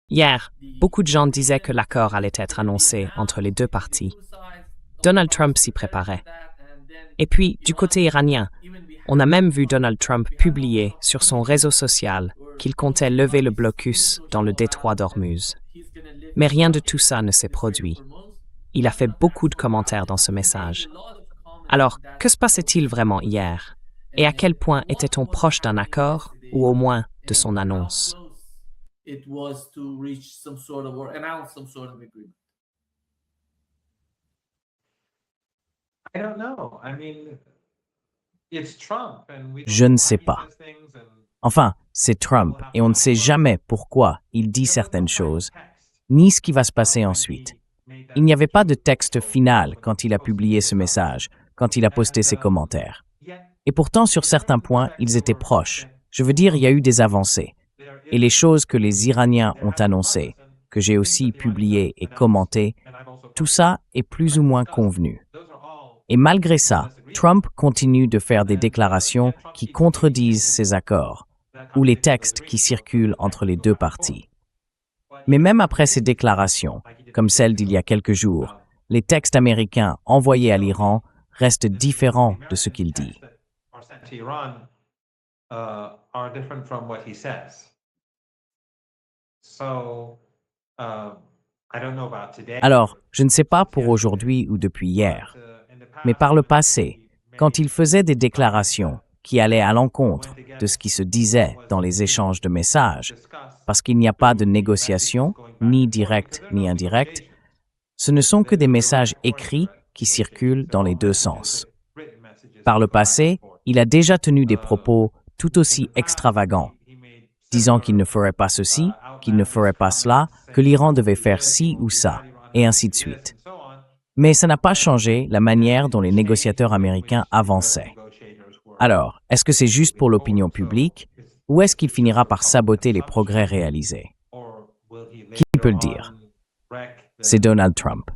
Hier, beaucoup de gens disaient que l'accord allait être annoncé entre les deux parties. Donald Trump s'y préparait. Et puis, du côté iranien, on a même vu Donald Trump publier sur son réseau social qu'il comptait lever le blocus dans le détroit d'Ormuz. Mais rien de tout ça ne s'est produit. Il a fait beaucoup de commentaires dans ce message. Alors, que se passait-il vraiment hier? Et à quel point était-on proche d'un accord, ou au moins de son annonce? Je ne sais pas. Enfin, c'est Trump et on ne sait jamais pourquoi il dit certaines choses, ni ce qui va se passer ensuite. Il n'y avait pas de texte final quand il a publié ce message, quand il a posté ses commentaires. Et pourtant, sur certains points, ils étaient proches. Je veux dire, il y a eu des avancées. Et les choses que les Iraniens ont annoncées, que j'ai aussi publiées et commentées, tout ça est plus ou moins convenu. Et malgré ça, Trump continue de faire des déclarations qui contredisent ces accords, ou les textes qui circulent entre les deux parties. Mais même après ces déclarations, comme celle d'il y a quelques jours, les textes américains envoyés à l'Iran restent différents de ce qu'il dit. Alors, je ne sais pas pour aujourd'hui ou depuis hier, mais par le passé, quand il faisait des déclarations qui allaient à l'encontre de ce qui se disait dans les échanges de messages, parce qu'il n'y a pas de négociation, ni directe ni indirecte, ce ne sont que des messages écrits qui circulent dans les deux sens. Par le passé, il a déjà tenu des propos tout aussi extravagants, disant qu'il ne ferait pas ceci, qu'il ne ferait pas cela, que l'Iran devait faire ci ou ça, et ainsi de suite. Mais ça n'a pas changé la manière dont les négociateurs américains avançaient. Alors, est-ce que c'est juste pour l'opinion publique, ou est-ce qu'il finira par saboter les progrès réalisés? Qui peut le dire? C'est Donald Trump.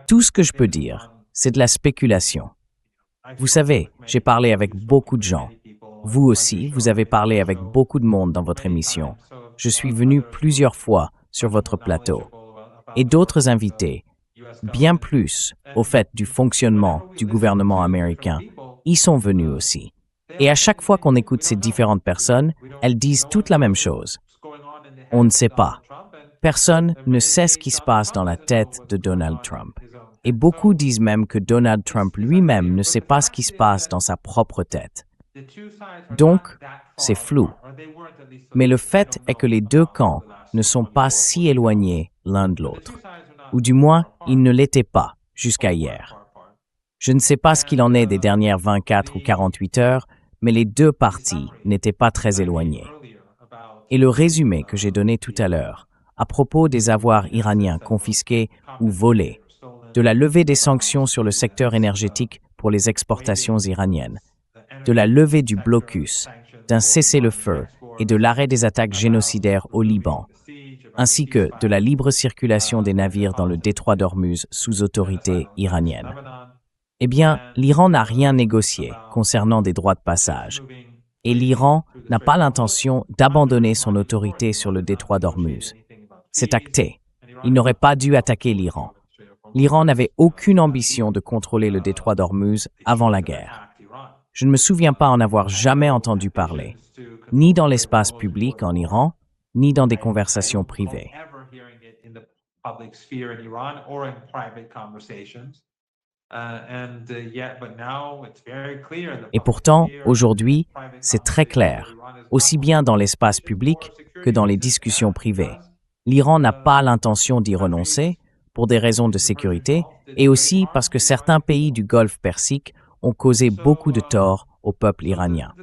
Tout ce que je peux dire, c'est de la spéculation. Vous savez, j'ai parlé avec beaucoup de gens. Vous aussi, vous avez parlé avec beaucoup de monde dans votre émission. Je suis venu plusieurs fois sur votre plateau. Et d'autres invités, bien plus au fait du fonctionnement du gouvernement américain, y sont venus aussi. Et à chaque fois qu'on écoute ces différentes personnes, elles disent toutes la même chose. On ne sait pas. Personne ne sait ce qui se passe dans la tête de Donald Trump. Et beaucoup disent même que Donald Trump lui-même ne sait pas ce qui se passe dans sa propre tête. Donc, c'est flou. Mais le fait est que les deux camps ne sont pas si éloignés l'un de l'autre. Ou du moins, ils ne l'étaient pas jusqu'à hier. Je ne sais pas ce qu'il en est des dernières 24 ou 48 heures, mais les deux parties n'étaient pas très éloignées. Et le résumé que j'ai donné tout à l'heure, à propos des avoirs iraniens confisqués ou volés, de la levée des sanctions sur le secteur énergétique pour les exportations iraniennes, de la levée du blocus, d'un cessez-le-feu et de l'arrêt des attaques génocidaires au Liban, ainsi que de la libre circulation des navires dans le détroit d'Ormuz sous autorité iranienne. Eh bien, l'Iran n'a rien négocié concernant des droits de passage, et l'Iran n'a pas l'intention d'abandonner son autorité sur le détroit d'Ormuz. C'est acté. Il n'aurait pas dû attaquer l'Iran. L'Iran n'avait aucune ambition de contrôler le détroit d'Ormuz avant la guerre. Je ne me souviens pas en avoir jamais entendu parler, ni dans l'espace public en Iran, ni dans des conversations privées. Et pourtant, aujourd'hui, c'est très clair, aussi bien dans l'espace public que dans les discussions privées. L'Iran n'a pas l'intention d'y renoncer, pour des raisons de sécurité, et aussi parce que certains pays du Golfe Persique ont causé beaucoup de tort au peuple iranien.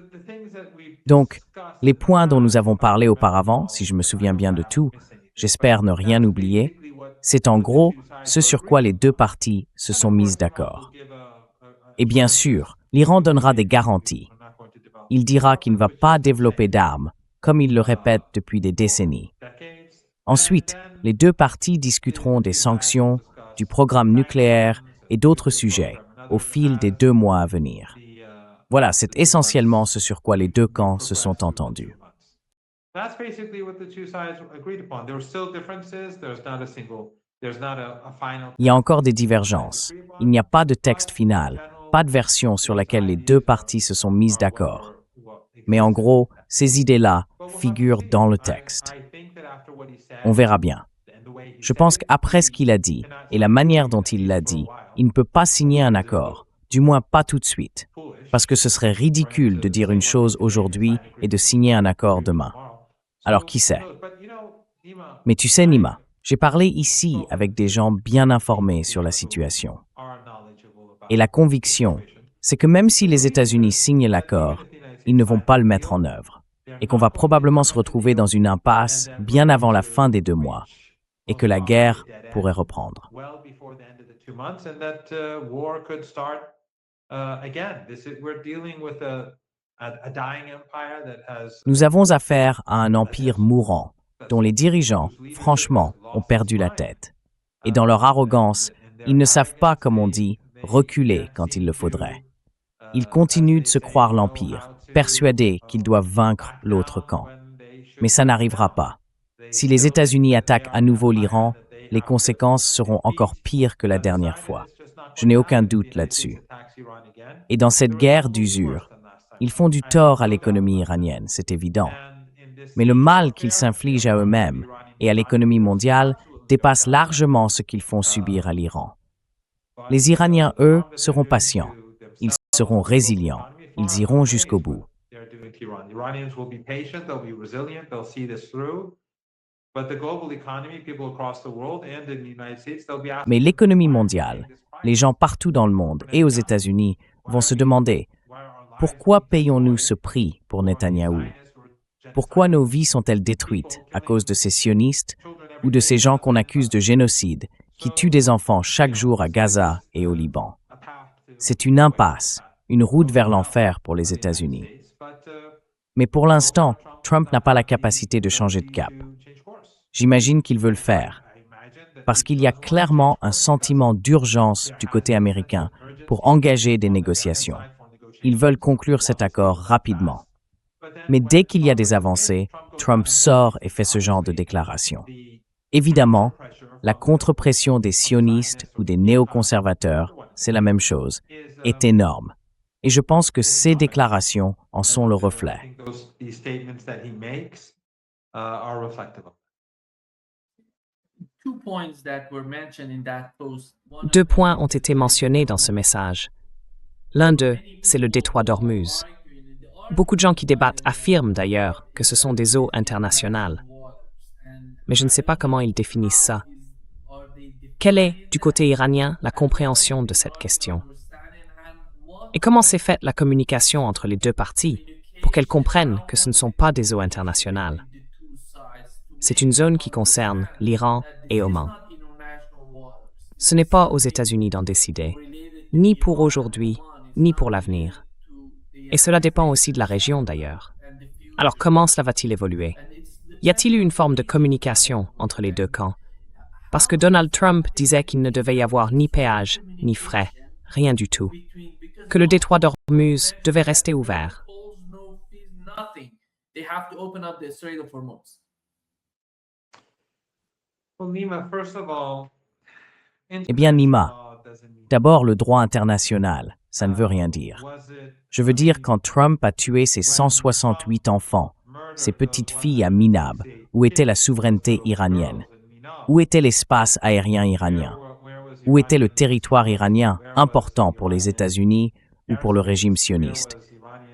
Donc, les points dont nous avons parlé auparavant, si je me souviens bien de tout, j'espère ne rien oublier, c'est en gros ce sur quoi les deux parties se sont mises d'accord. Et bien sûr, l'Iran donnera des garanties. Il dira qu'il ne va pas développer d'armes, comme il le répète depuis des décennies. Ensuite, les deux parties discuteront des sanctions, du programme nucléaire et d'autres sujets au fil des 2 mois à venir. Voilà, c'est essentiellement ce sur quoi les 2 camps se sont entendus. Il y a encore des divergences. Il n'y a pas de texte final, pas de version sur laquelle les 2 parties se sont mises d'accord. Mais en gros, ces idées-là figurent dans le texte. On verra bien. Je pense qu'après ce qu'il a dit et la manière dont il l'a dit, il ne peut pas signer un accord, du moins pas tout de suite, parce que ce serait ridicule de dire une chose aujourd'hui et de signer un accord demain. Alors qui sait? Mais tu sais, Nima, j'ai parlé ici avec des gens bien informés sur la situation. Et la conviction, c'est que même si les États-Unis signent l'accord, ils ne vont pas le mettre en œuvre, et qu'on va probablement se retrouver dans une impasse bien avant la fin des 2 mois, et que la guerre pourrait reprendre. Nous avons affaire à un empire mourant, dont les dirigeants, franchement, ont perdu la tête. Et dans leur arrogance, ils ne savent pas, comme on dit, reculer quand il le faudrait. Ils continuent de se croire l'empire, persuadés qu'ils doivent vaincre l'autre camp. Mais ça n'arrivera pas. Si les États-Unis attaquent à nouveau l'Iran, les conséquences seront encore pires que la dernière fois. Je n'ai aucun doute là-dessus. Et dans cette guerre d'usure, ils font du tort à l'économie iranienne, c'est évident. Mais le mal qu'ils s'infligent à eux-mêmes et à l'économie mondiale dépasse largement ce qu'ils font subir à l'Iran. Les Iraniens, eux, seront patients. Ils seront résilients. Ils iront jusqu'au bout. Mais l'économie mondiale, les gens partout dans le monde et aux États-Unis vont se demander pourquoi payons-nous ce prix pour Netanyahou? Pourquoi nos vies sont-elles détruites à cause de ces sionistes ou de ces gens qu'on accuse de génocide qui tuent des enfants chaque jour à Gaza et au Liban? C'est une impasse, une route vers l'enfer pour les États-Unis. Mais pour l'instant, Trump n'a pas la capacité de changer de cap. J'imagine qu'il veut le faire, parce qu'il y a clairement un sentiment d'urgence du côté américain pour engager des négociations. Ils veulent conclure cet accord rapidement. Mais dès qu'il y a des avancées, Trump sort et fait ce genre de déclaration. Évidemment, la contre-pression des sionistes ou des néoconservateurs, c'est la même chose, est énorme. Et je pense que ces déclarations en sont le reflet. 2 points ont été mentionnés dans ce message. L'un d'eux, c'est le détroit d'Ormuz. Beaucoup de gens qui débattent affirment d'ailleurs que ce sont des eaux internationales. Mais je ne sais pas comment ils définissent ça. Quelle est, du côté iranien, la compréhension de cette question? Et comment s'est faite la communication entre les 2 parties pour qu'elles comprennent que ce ne sont pas des eaux internationales? C'est une zone qui concerne l'Iran et Oman. Ce n'est pas aux États-Unis d'en décider, ni pour aujourd'hui, ni pour l'avenir. Et cela dépend aussi de la région d'ailleurs. Alors comment cela va-t-il évoluer? Y a-t-il eu une forme de communication entre les 2 camps? Parce que Donald Trump disait qu'il ne devait y avoir ni péage, ni frais, rien du tout. Que le détroit d'Ormuz devait rester ouvert. Eh bien, Nima, d'abord le droit international, ça ne veut rien dire. Je veux dire, quand Trump a tué ses 168 enfants, ses petites filles à Minab, où était la souveraineté iranienne? Où était l'espace aérien iranien? Où était le territoire iranien important pour les États-Unis ou pour le régime sioniste?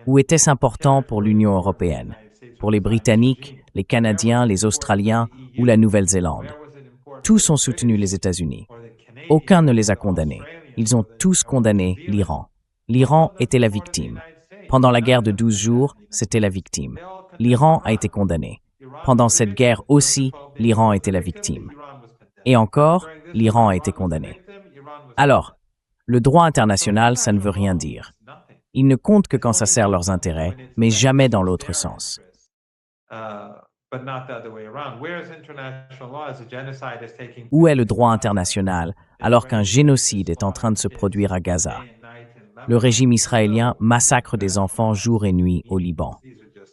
Où était-ce important pour l'Union européenne, pour les Britanniques, les Canadiens, les Australiens ou la Nouvelle-Zélande? Tous ont soutenu les États-Unis. Aucun ne les a condamnés. Ils ont tous condamné l'Iran. L'Iran était la victime. Pendant la guerre de 12 jours, c'était la victime. L'Iran a été condamné. Pendant cette guerre aussi, l'Iran était la victime. Et encore, l'Iran a été condamné. Alors, le droit international, ça ne veut rien dire. Ils ne comptent que quand ça sert leurs intérêts, mais jamais dans l'autre sens. Où est le droit international alors qu'un génocide est en train de se produire à Gaza? Le régime israélien massacre des enfants jour et nuit au Liban.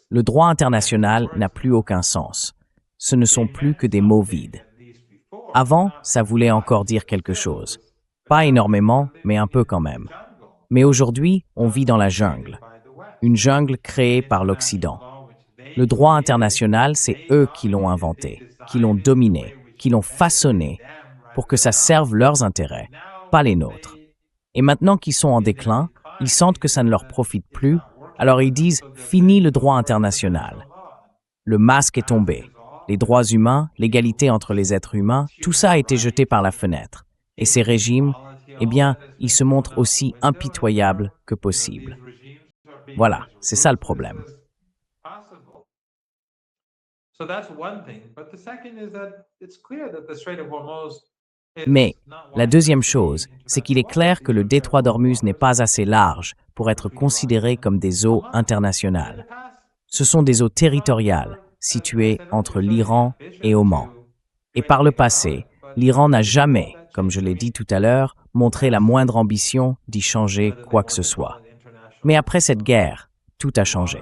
Le droit international n'a plus aucun sens. Ce ne sont plus que des mots vides. Avant, ça voulait encore dire quelque chose. Pas énormément, mais un peu quand même. Mais aujourd'hui, on vit dans la jungle. Une jungle créée par l'Occident. Le droit international, c'est eux qui l'ont inventé, qui l'ont dominé, qui l'ont façonné pour que ça serve leurs intérêts, pas les nôtres. Et maintenant qu'ils sont en déclin, ils sentent que ça ne leur profite plus, alors ils disent « fini le droit international ». Le masque est tombé. Les droits humains, l'égalité entre les êtres humains, tout ça a été jeté par la fenêtre. Et ces régimes, eh bien, ils se montrent aussi impitoyables que possible. Voilà, c'est ça le problème. Mais la deuxième chose, c'est qu'il est clair que le détroit d'Ormuz n'est pas assez large pour être considéré comme des eaux internationales. Ce sont des eaux territoriales, situées entre l'Iran et Oman. Et par le passé, l'Iran n'a jamais, comme je l'ai dit tout à l'heure, montré la moindre ambition d'y changer quoi que ce soit. Mais après cette guerre, tout a changé.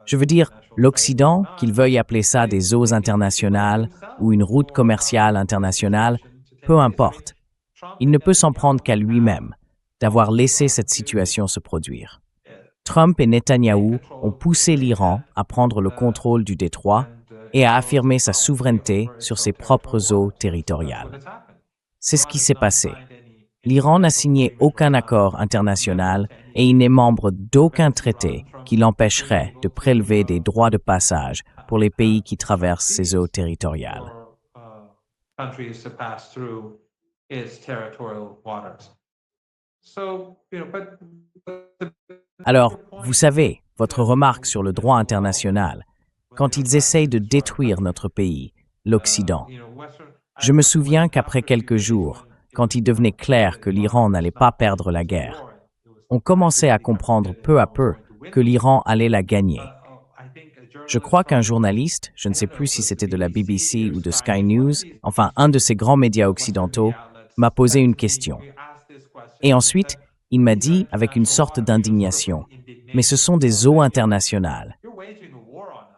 Je veux dire, l'Occident, qu'il veuille appeler ça des eaux internationales ou une route commerciale internationale, peu importe. Il ne peut s'en prendre qu'à lui-même d'avoir laissé cette situation se produire. Trump et Netanyahou ont poussé l'Iran à prendre le contrôle du détroit et à affirmer sa souveraineté sur ses propres eaux territoriales. C'est ce qui s'est passé. L'Iran n'a signé aucun accord international et il n'est membre d'aucun traité qui l'empêcherait de prélever des droits de passage pour les pays qui traversent ses eaux territoriales. Alors, vous savez, votre remarque sur le droit international, quand ils essayent de détruire notre pays, l'Occident. Je me souviens qu'après quelques jours, quand il devenait clair que l'Iran n'allait pas perdre la guerre, on commençait à comprendre peu à peu que l'Iran allait la gagner. Je crois qu'un journaliste, je ne sais plus si c'était de la BBC ou de Sky News, enfin un de ces grands médias occidentaux, m'a posé une question. Et ensuite, il m'a dit, avec une sorte d'indignation, « Mais ce sont des eaux internationales. »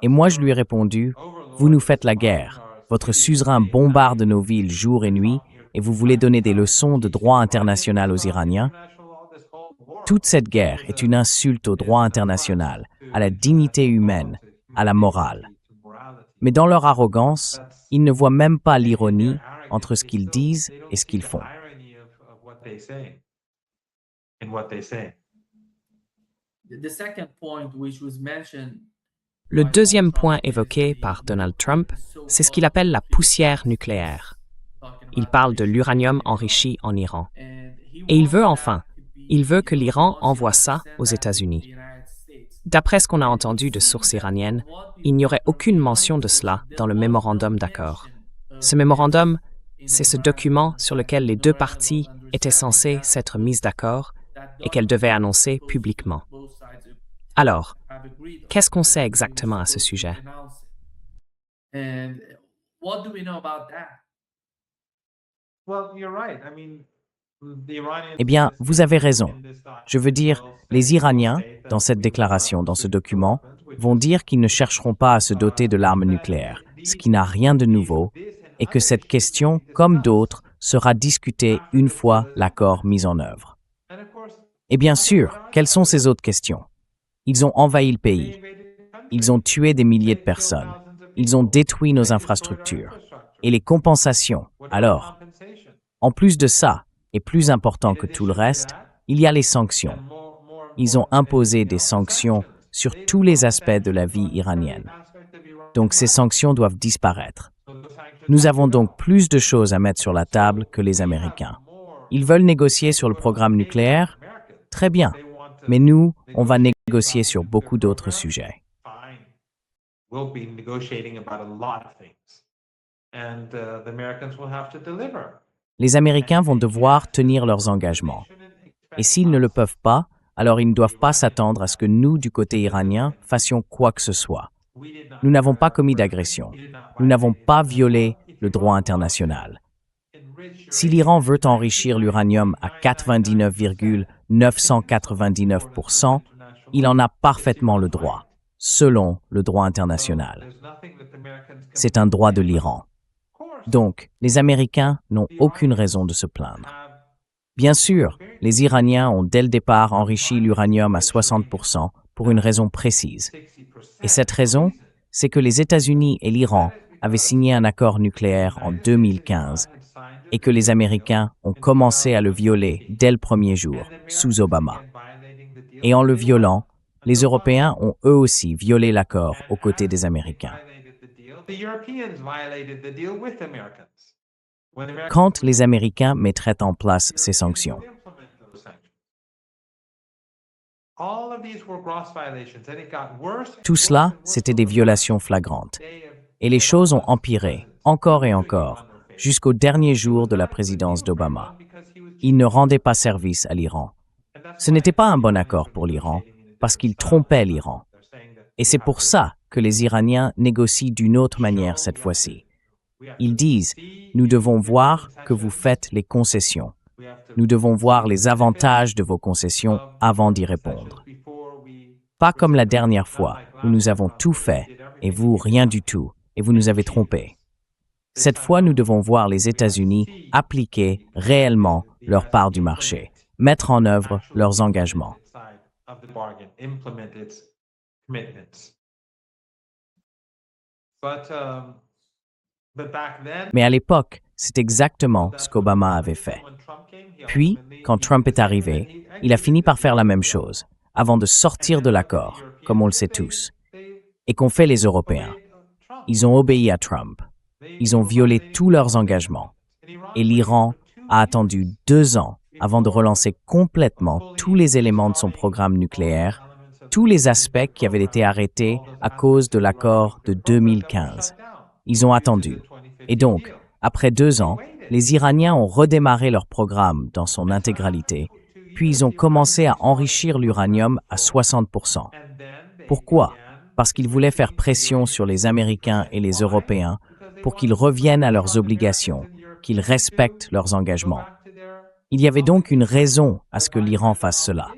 Et moi je lui ai répondu, « Vous nous faites la guerre. Votre suzerain bombarde nos villes jour et nuit, et vous voulez donner des leçons de droit international aux Iraniens? Toute cette guerre est une insulte au droit international, à la dignité humaine, à la morale. Mais dans leur arrogance, ils ne voient même pas l'ironie entre ce qu'ils disent et ce qu'ils font. Le deuxième point évoqué par Donald Trump, c'est ce qu'il appelle la poussière nucléaire. Il parle de l'uranium enrichi en Iran. Et il veut que l'Iran envoie ça aux États-Unis. D'après ce qu'on a entendu de sources iraniennes, il n'y aurait aucune mention de cela dans le mémorandum d'accord. Ce mémorandum, c'est ce document sur lequel les deux parties étaient censées s'être mises d'accord et qu'elles devaient annoncer publiquement. Alors, qu'est-ce qu'on sait exactement à ce sujet? Eh bien, vous avez raison. Je veux dire, les Iraniens, dans cette déclaration, dans ce document, vont dire qu'ils ne chercheront pas à se doter de l'arme nucléaire, ce qui n'a rien de nouveau, et que cette question, comme d'autres, sera discutée une fois l'accord mis en œuvre. Et bien sûr, quelles sont ces autres questions? Ils ont envahi le pays. Ils ont tué des milliers de personnes. Ils ont détruit nos infrastructures. Et les compensations, alors? En plus de ça, et plus important que tout le reste, il y a les sanctions. Ils ont imposé des sanctions sur tous les aspects de la vie iranienne. Donc ces sanctions doivent disparaître. Nous avons donc plus de choses à mettre sur la table que les Américains. Ils veulent négocier sur le programme nucléaire? Très bien. Mais nous, on va négocier sur beaucoup d'autres sujets. Les Américains vont devoir tenir leurs engagements. Et s'ils ne le peuvent pas, alors ils ne doivent pas s'attendre à ce que nous, du côté iranien, fassions quoi que ce soit. Nous n'avons pas commis d'agression. Nous n'avons pas violé le droit international. Si l'Iran veut enrichir l'uranium à 99,999%, il en a parfaitement le droit, selon le droit international. C'est un droit de l'Iran. Donc, les Américains n'ont aucune raison de se plaindre. Bien sûr, les Iraniens ont dès le départ enrichi l'uranium à 60% pour une raison précise. Et cette raison, c'est que les États-Unis et l'Iran avaient signé un accord nucléaire en 2015 et que les Américains ont commencé à le violer dès le premier jour, sous Obama. Et en le violant, les Européens ont eux aussi violé l'accord aux côtés des Américains. Quand les Américains mettraient en place ces sanctions? Tout cela, c'était des violations flagrantes. Et les choses ont empiré, encore et encore, jusqu'au dernier jour de la présidence d'Obama. Il ne rendait pas service à l'Iran. Ce n'était pas un bon accord pour l'Iran, parce qu'il trompait l'Iran. Et c'est pour ça que les Iraniens négocient d'une autre manière cette fois-ci. Ils disent « Nous devons voir que vous faites les concessions. Nous devons voir les avantages de vos concessions avant d'y répondre. » Pas comme la dernière fois, où nous avons tout fait, et vous rien du tout, et vous nous avez trompés. Cette fois, nous devons voir les États-Unis appliquer réellement leur part du marché, mettre en œuvre leurs engagements. Mais à l'époque, c'est exactement ce qu'Obama avait fait. Puis, quand Trump est arrivé, il a fini par faire la même chose, avant de sortir de l'accord, comme on le sait tous. Et qu'ont fait les Européens? Ils ont obéi à Trump. Ils ont violé tous leurs engagements. Et l'Iran a attendu 2 ans avant de relancer complètement tous les éléments de son programme nucléaire, tous les aspects qui avaient été arrêtés à cause de l'accord de 2015. Ils ont attendu. Et donc, après 2 ans, les Iraniens ont redémarré leur programme dans son intégralité, puis ils ont commencé à enrichir l'uranium à 60%. Pourquoi? Parce qu'ils voulaient faire pression sur les Américains et les Européens pour qu'ils reviennent à leurs obligations, qu'ils respectent leurs engagements. Il y avait donc une raison à ce que l'Iran fasse cela.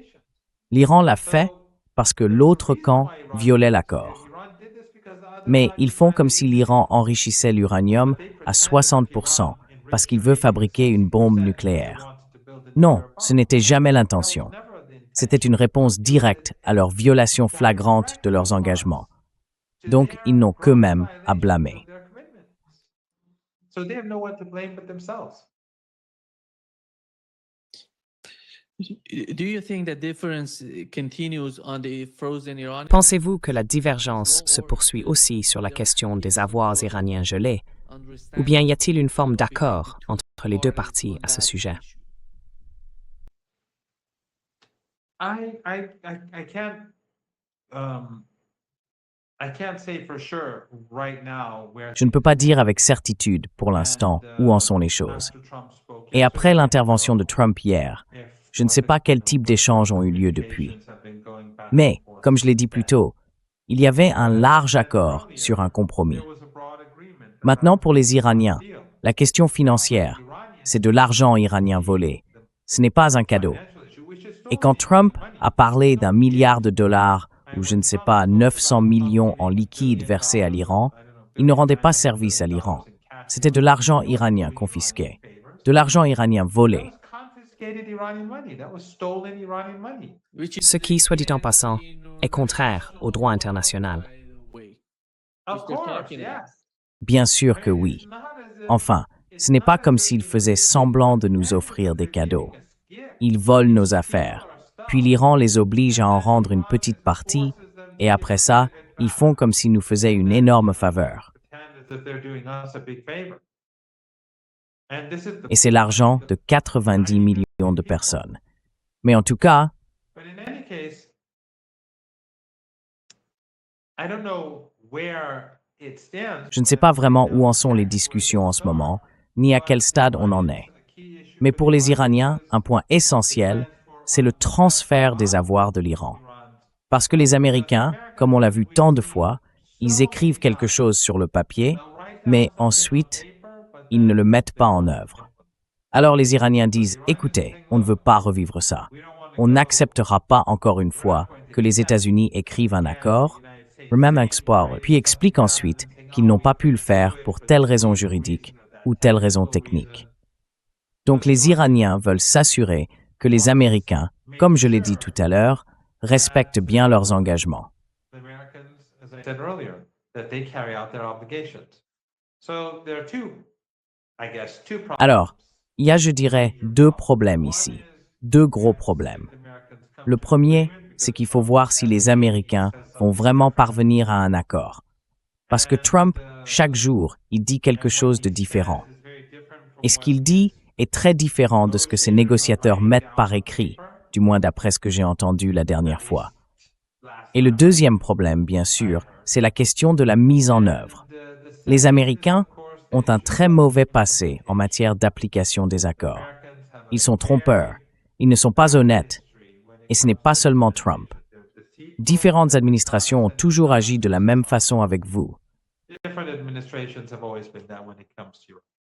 L'Iran l'a fait parce que l'autre camp violait l'accord. Mais ils font comme si l'Iran enrichissait l'uranium à 60% parce qu'il veut fabriquer une bombe nucléaire. Non, ce n'était jamais l'intention. C'était une réponse directe à leur violation flagrante de leurs engagements. Donc, ils n'ont qu'eux-mêmes à blâmer. Pensez-vous que la divergence se poursuit aussi sur la question des avoirs iraniens gelés, ou bien y a-t-il une forme d'accord entre les deux parties à ce sujet? Je ne peux pas dire avec certitude, pour l'instant, où en sont les choses. Et après l'intervention de Trump hier, je ne sais pas quel type d'échanges ont eu lieu depuis. Mais, comme je l'ai dit plus tôt, il y avait un large accord sur un compromis. Maintenant, pour les Iraniens, la question financière, c'est de l'argent iranien volé. Ce n'est pas un cadeau. Et quand Trump a parlé d'1 milliard de dollars ou je ne sais pas, 900 millions en liquide versés à l'Iran, il ne rendait pas service à l'Iran. C'était de l'argent iranien confisqué, de l'argent iranien volé. Ce qui, soit dit en passant, est contraire au droit international. Bien sûr que oui. Enfin, ce n'est pas comme s'ils faisaient semblant de nous offrir des cadeaux. Ils volent nos affaires, puis l'Iran les oblige à en rendre une petite partie, et après ça, ils font comme s'ils nous faisaient une énorme faveur. Et c'est l'argent de 90 millions de personnes. Mais en tout cas, je ne sais pas vraiment où en sont les discussions en ce moment, ni à quel stade on en est. Mais pour les Iraniens, un point essentiel, c'est le transfert des avoirs de l'Iran. Parce que les Américains, comme on l'a vu tant de fois, Ils écrivent quelque chose sur le papier, mais ensuite, ils ne le mettent pas en œuvre. Alors les Iraniens disent, écoutez, on ne veut pas revivre ça. On n'acceptera pas encore une fois que les États-Unis écrivent un accord, Remember Explorer, puis expliquent ensuite qu'ils n'ont pas pu le faire pour telle raison juridique ou telle raison technique. Donc les Iraniens veulent s'assurer que les Américains, comme je l'ai dit tout à l'heure, respectent bien leurs engagements. Alors, il y a, je dirais, deux problèmes ici, deux gros problèmes. Le premier, c'est qu'il faut voir si les Américains vont vraiment parvenir à un accord. Parce que Trump, chaque jour, il dit quelque chose de différent. Et ce qu'il dit est très différent de ce que ses négociateurs mettent par écrit, du moins d'après ce que j'ai entendu la dernière fois. Et le deuxième problème, bien sûr, c'est la question de la mise en œuvre. Les Américains ont un très mauvais passé en matière d'application des accords. Ils sont trompeurs, ils ne sont pas honnêtes, et ce n'est pas seulement Trump. Différentes administrations ont toujours agi de la même façon avec vous.